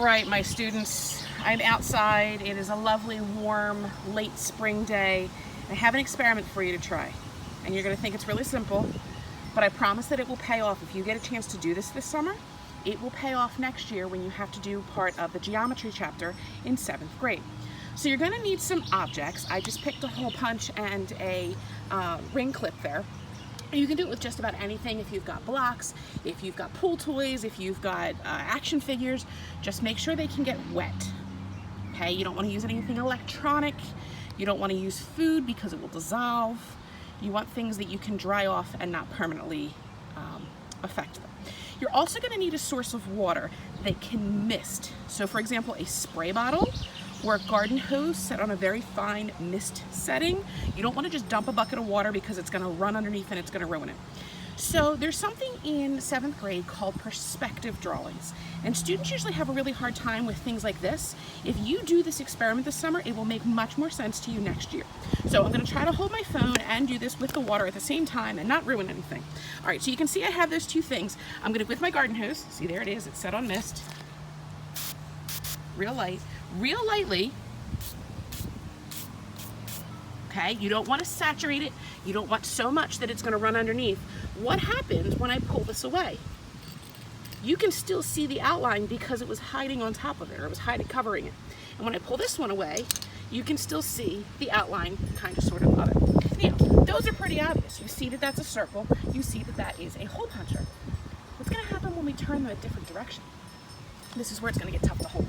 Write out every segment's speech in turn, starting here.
All right, my students, I'm outside. It is a lovely, warm, late spring day. I have an experiment for you to try. And you're going to think it's really simple, but I promise that it will pay off. If you get a chance to do this summer, it will pay off next year when you have to do part of the geometry chapter in 7th grade. So you're going to need some objects. I just picked a hole punch and a ring clip there. You can do it with just about anything. If you've got blocks, if you've got pool toys, if you've got action figures, just make sure they can get wet. Okay, you don't want to use anything electronic. You don't want to use food because it will dissolve. You want things that you can dry off and not permanently affect them. You're also going to need a source of water that can mist. So for example, a spray bottle or a garden hose set on a very fine mist setting. You don't want to just dump a bucket of water because it's going to run underneath and it's going to ruin it. So there's something in 7th grade called perspective drawings. And students usually have a really hard time with things like this. If you do this experiment this summer, it will make much more sense to you next year. So I'm going to try to hold my phone and do this with the water at the same time and not ruin anything. All right, so you can see I have those two things. I'm going to, with my garden hose, see there it is, it's set on mist. Real lightly. Okay, you don't want to saturate it. You don't want so much that it's going to run underneath. What happens when I pull this away? You can still see the outline because it was hiding on top of it, or it was covering it. And when I pull this one away, you can still see the outline kind of sort of it. Now, those are pretty obvious. You see that that's a circle. You see that that is a hole puncher. What's going to happen when we turn them a different direction? This is where it's going to get tough to hold.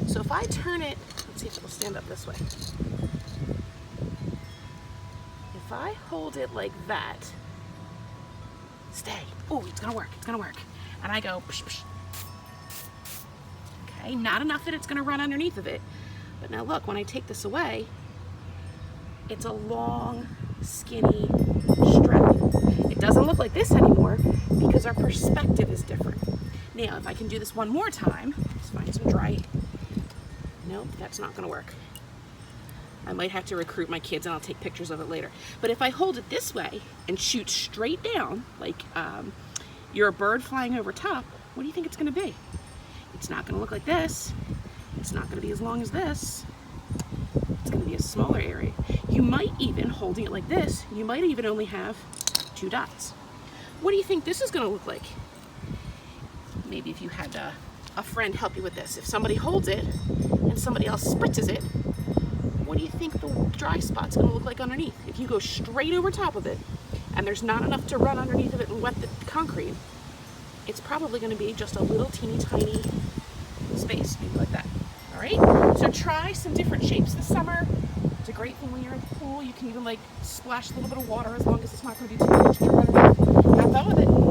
So if I turn it, let's see if it will stand up this way. If I hold it like that, stay. Oh, it's gonna work, it's gonna work. And I go, psh, psh. Okay, not enough that it's gonna run underneath of it. But now look, when I take this away, it's a long, skinny strip. It doesn't look like this anymore because our perspective is different. Now, if I can do this one more time, let's find some dry. Nope, that's not gonna work. I might have to recruit my kids and I'll take pictures of it later. But if I hold it this way and shoot straight down, like you're a bird flying over top, what do you think it's gonna be? It's not gonna look like this. It's not gonna be as long as this. It's gonna be a smaller area. You might even, holding it like this, you might even only have 2 dots. What do you think this is gonna look like? Maybe if you had a friend help you with this. If somebody holds it and somebody else spritzes it, what do you think the dry spot's gonna look like underneath? If you go straight over top of it and there's not enough to run underneath of it and wet the concrete, it's probably gonna be just a little teeny tiny space, maybe like that. All right, so try some different shapes this summer. It's a great thing when you're in the pool. You can even like splash a little bit of water as long as it's not gonna be too much to run underneath. Have fun with it.